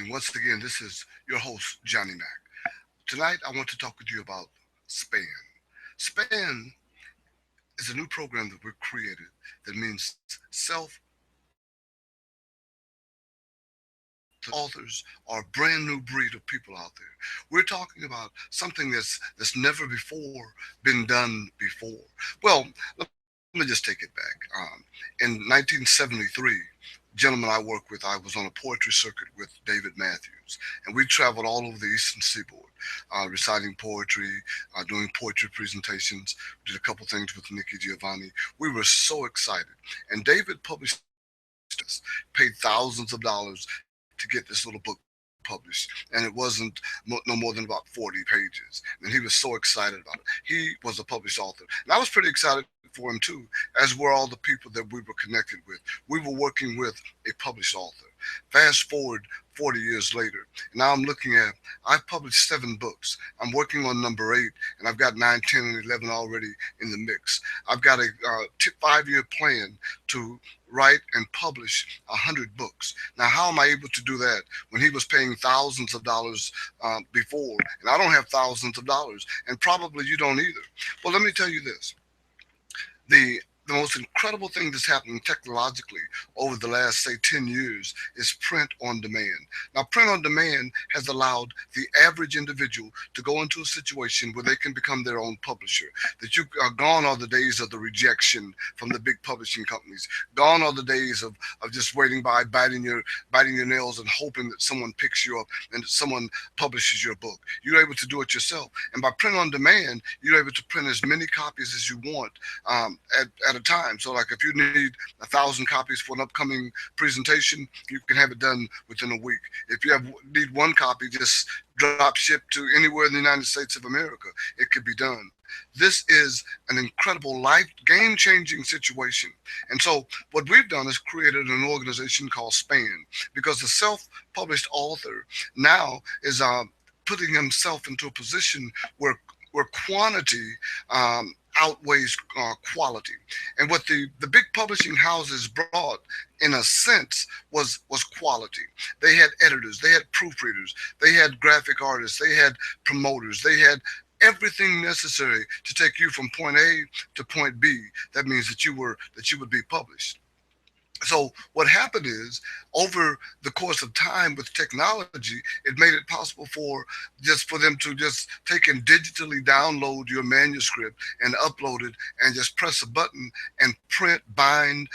Once again, this is your host, Johnny Mack. Tonight, I want to talk with you about SPAN. SPAN is a new program that we've created that means self authors are a brand new breed of people out there. We're talking about something that's never before been done before. Well, let me just take it back. In 1973, gentleman I work with, I was on a poetry circuit with David Matthews, and we traveled all over the Eastern Seaboard, reciting poetry, doing poetry presentations. We did a couple things with Nikki Giovanni. We were so excited, and David published us, paid thousands of dollars to get this little book published, and it wasn't no more than about 40 pages. And he was so excited about it. He was a published author, and I was pretty excited for him too, as were all the people that we were connected with. We were working with a published author. Fast forward 40 years later, and now I'm looking at, I've published 7 books. I'm working on number 8, and I've got 9, 10, and 11 already in the mix. I've got a 5-year plan to write and publish 100 books. Now, how am I able to do that when he was paying thousands of dollars before, and I don't have thousands of dollars, and probably you don't either? Well, let me tell you this: the the most incredible thing that's happening technologically over the last, say, 10 years is print on demand. Now, print on demand has allowed the average individual to go into a situation where they can become their own publisher. That you are gone are the days of the rejection from the big publishing companies. Gone are the days of just waiting by, biting your nails and hoping that someone picks you up and that someone publishes your book. You're able to do it yourself. And by print on demand, you're able to print as many copies as you want at a time. So, like, if you need 1,000 copies for an upcoming presentation, you can have it done within a week. If you need one copy, just drop ship to anywhere in the United States of America, it could be done. This is an incredible life game changing situation. And so what we've done is created an organization called SPAN, because the self published author now is putting himself into a position where quantity outweighs quality. And what the big publishing houses brought, in a sense, was quality. They had editors, they had proofreaders, they had graphic artists, they had promoters, they had everything necessary to take you from point A to point B. That means that you would be published. So what happened is, over the course of time with technology, it made it possible for them to just take and digitally download your manuscript and upload it and just press a button and print, bind,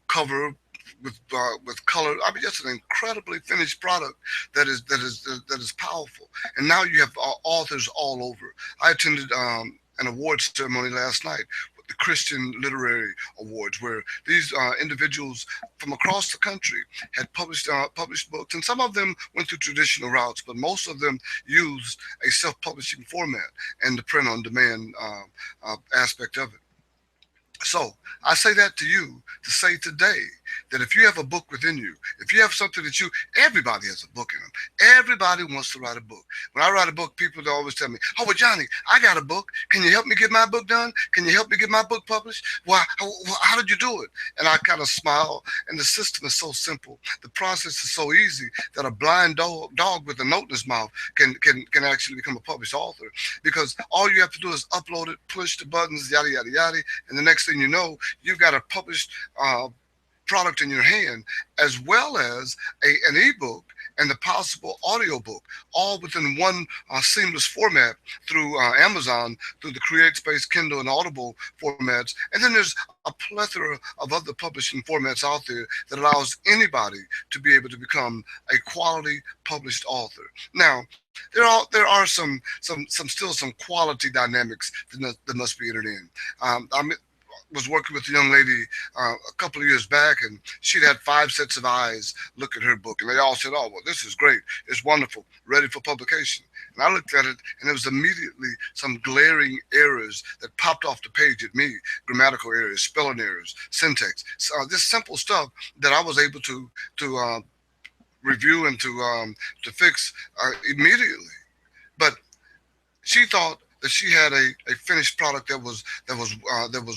cover with color. I mean, just an incredibly finished product that is powerful. And now you have authors all over. I attended an award ceremony last night, the Christian Literary Awards, where these individuals from across the country had published books, and some of them went through traditional routes, but most of them used a self-publishing format and the print-on-demand aspect of it. So I say that to you to say today that if you have a book within you, if you have something everybody has a book in them. Everybody wants to write a book. When I write a book, people always tell me, "Oh, well, Johnny, I got a book. Can you help me get my book done? Can you help me get my book published? Well, how did you do it?" And I kind of smile. And the system is so simple. The process is so easy that a blind dog with a note in his mouth can actually become a published author, because all you have to do is upload it, push the buttons, yada yada yada, and the next thing you know, you've got a published product in your hand, as well as an ebook and the possible audiobook, all within one seamless format through Amazon, through the CreateSpace, Kindle, and Audible formats. And then there's a plethora of other publishing formats out there that allows anybody to be able to become a quality published author. Now, there are some quality dynamics that must be entered in. I was working with a young lady a couple of years back, and she'd had 5 sets of eyes look at her book, and they all said, "Oh, well, this is great, it's wonderful, ready for publication." And I looked at it, and there was immediately some glaring errors that popped off the page at me: grammatical errors, spelling errors, syntax. So, this simple stuff that I was able to review and to fix immediately. But she thought that she had a finished product that was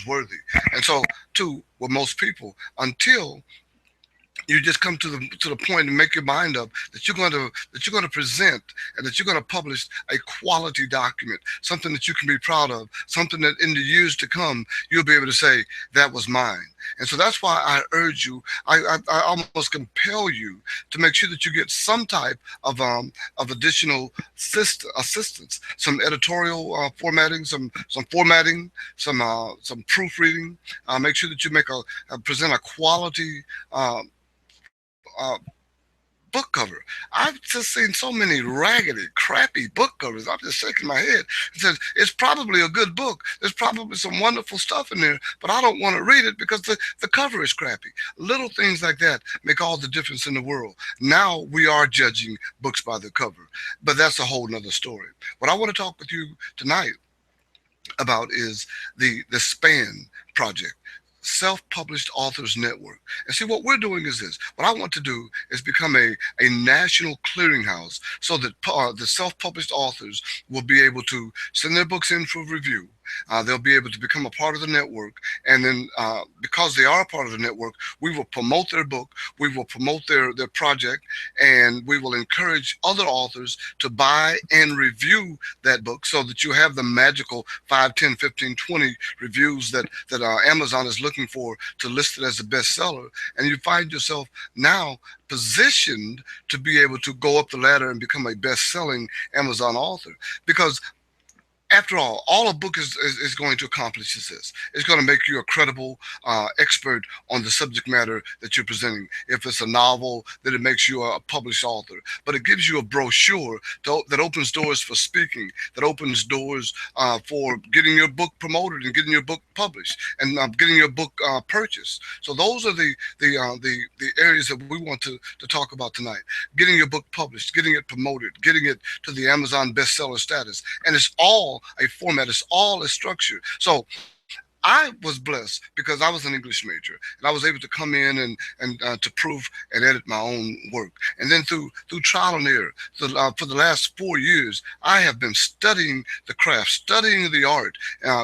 worthy. And so, too, with most people, until You just come to the point and make your mind up that you're going to present and that you're going to publish a quality document, something that you can be proud of, something that in the years to come you'll be able to say that was mine. And so that's why I urge you, I almost compel you to make sure that you get some type of additional assistance, some editorial formatting, some formatting, some proofreading. Make sure that you make present a quality uh, book cover. I've just seen so many raggedy, crappy book covers. I'm just shaking my head. It says it's probably a good book. There's probably some wonderful stuff in there, but I don't want to read it because the cover is crappy. Little things like that make all the difference in the world. Now we are judging books by the cover, but that's a whole nother story. What I want to talk with you tonight about is the SPAN project, Self-Published Authors Network. And see, what we're doing is this. What I want to do is become a national clearinghouse so that the self-published authors will be able to send their books in for review. They'll be able to become a part of the network, and then because they are a part of the network, we will promote their book, we will promote their project, and we will encourage other authors to buy and review that book so that you have the magical 5, 10, 15, 20 reviews that Amazon is looking for to list it as a bestseller. And you find yourself now positioned to be able to go up the ladder and become a best-selling Amazon author. Because after all a book is going to accomplish is this. It's going to make you a credible expert on the subject matter that you're presenting. If it's a novel, then it makes you a published author. But it gives you a brochure that opens doors for speaking, that opens doors for getting your book promoted and getting your book published and getting your book purchased. So those are the areas that we want to talk about tonight. Getting your book published, getting it promoted, getting it to the Amazon bestseller status. And it's all a format. It's all a structure. So I was blessed because I was an English major and I was able to come in and to proof and edit my own work. And then through trial and error, for the last 4 years, I have been studying the craft, studying the art,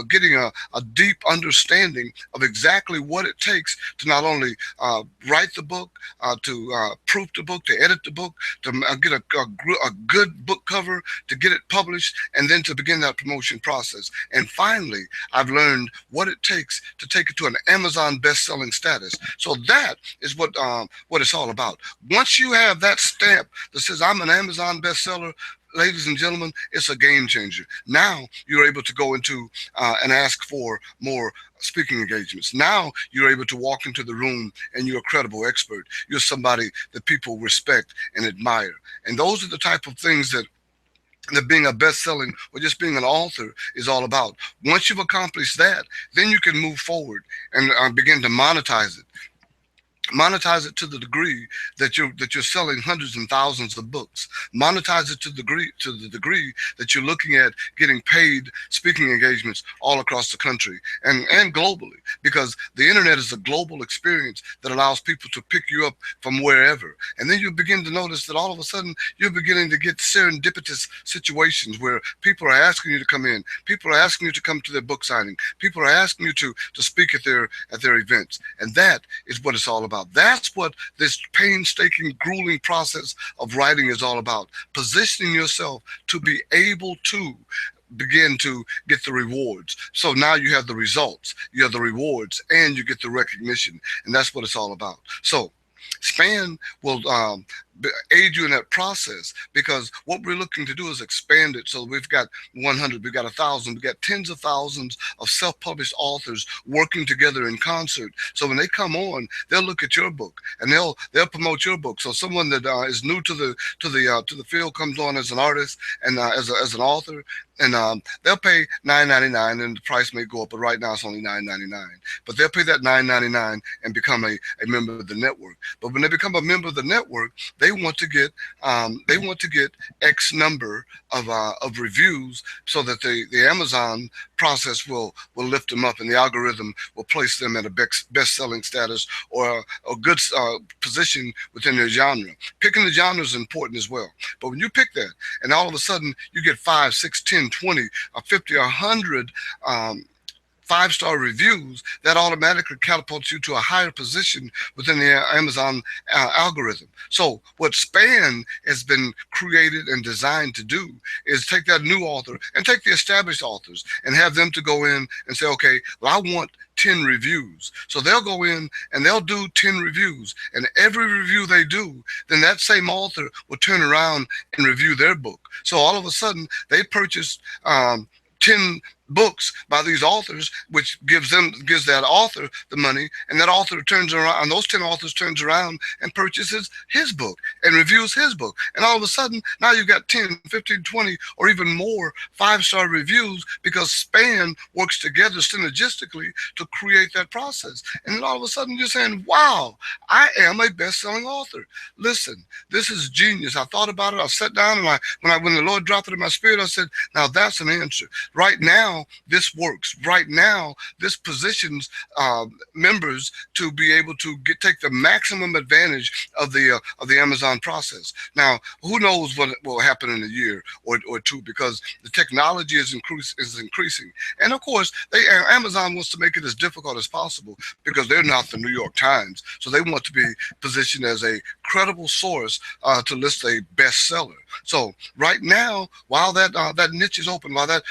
getting a deep understanding of exactly what it takes to not only write the book, to proof the book, to edit the book, to get a good book cover, to get it published, and then to begin that promotion process. And finally, I've learned what it takes to take it to an Amazon best-selling status. So that is what it's all about. Once you have that stamp that says I'm an Amazon bestseller, ladies and gentlemen, it's a game changer. Now you're able to go into and ask for more speaking engagements. Now you're able to walk into the room and you're a credible expert. You're somebody that people respect and admire. And those are the type of things that being a best-selling or just being an author is all about. Once you've accomplished that, then you can move forward and begin to monetize it to the degree that you're selling hundreds and thousands of books. Monetize it to the degree that you're looking at getting paid speaking engagements all across the country and globally, because the internet is a global experience that allows people to pick you up from wherever. And then you begin to notice that all of a sudden you're beginning to get serendipitous situations where people are asking you to come in, people are asking you to come to their book signing, people are asking you to speak at their events. And that is what it's all about. That's what this painstaking, grueling process of writing is all about. Positioning yourself to be able to begin to get the rewards. So now you have the results, you have the rewards, and you get the recognition. And that's what it's all about. So SPAN will aid you in that process, because what we're looking to do is expand it. So we've got 100, we've got 1,000, we've got tens of thousands of self-published authors working together in concert. So when they come on, they'll look at your book and they'll promote your book. So someone that is new to the field comes on as an artist and as an author, and they'll pay $9.99, and the price may go up, but right now it's only $9.99. But they'll pay that $9.99 and become a member of the network. But when they become a member of the network, they want to get X number of reviews, so that the Amazon process will lift them up, and the algorithm will place them at a best-selling status or a good position within their genre. Picking the genre is important as well. But when you pick that, and all of a sudden you get 5, 6, 10, 20, or 50, or 100 5-star reviews, that automatically catapults you to a higher position within the Amazon algorithm. So what Span has been created and designed to do is take that new author and take the established authors and have them to go in and say, okay, well, I want 10 reviews. So they'll go in and they'll do 10 reviews. And every review they do, then that same author will turn around and review their book. So all of a sudden, they purchased 10 books by these authors, which gives that author the money, and that author turns around, and those 10 authors turns around and purchases his book and reviews his book. And all of a sudden, now you've got 10, 15, 20, or even more 5-star reviews, because Span works together synergistically to create that process. And then all of a sudden you're saying, wow, I am a best-selling author. Listen, this is genius. I thought about it. I sat down, and when the Lord dropped it in my spirit, I said, now that's an answer. Right now, this works. Right now, this positions members to be able to take the maximum advantage of the Amazon process. Now, who knows what will happen in a year or two, because the technology is increasing, and of course, Amazon wants to make it as difficult as possible, because they're not the New York Times, so they want to be positioned as a credible source to list a bestseller. So right now, while that niche is open, while that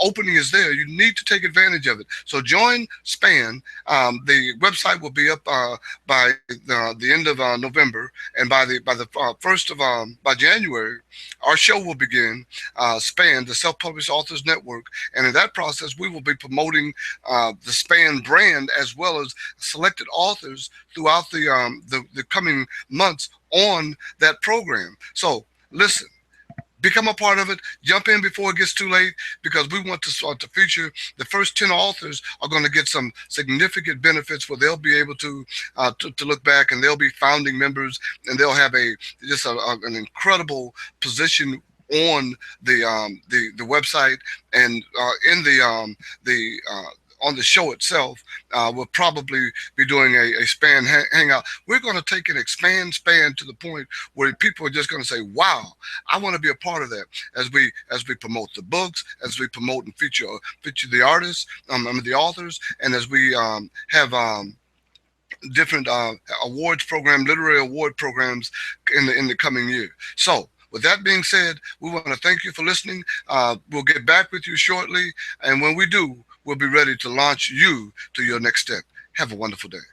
opening is there, you need to take advantage of it. So join Span. The website will be up by the end of November, and by the first of by January, our show will begin. Span, the Self-Published Authors Network, and in that process, we will be promoting the Span brand as well as selected authors throughout the coming months on that program. So listen, become a part of it. Jump in before it gets too late, because we want to start to feature the first 10 authors are going to get some significant benefits, where they'll be able to look back, and they'll be founding members, and they'll have an incredible position on the website, and in the on the show itself. We'll probably be doing a Span hangout. We're going to take and expand Span to the point where people are just going to say, wow, I want to be a part of that, as we promote the books, as we promote and feature the artists, the authors, and as we have different literary award programs in the coming year. So with that being said, we want to thank you for listening. We'll get back with you shortly, and when we do, we'll be ready to launch you to your next step. Have a wonderful day.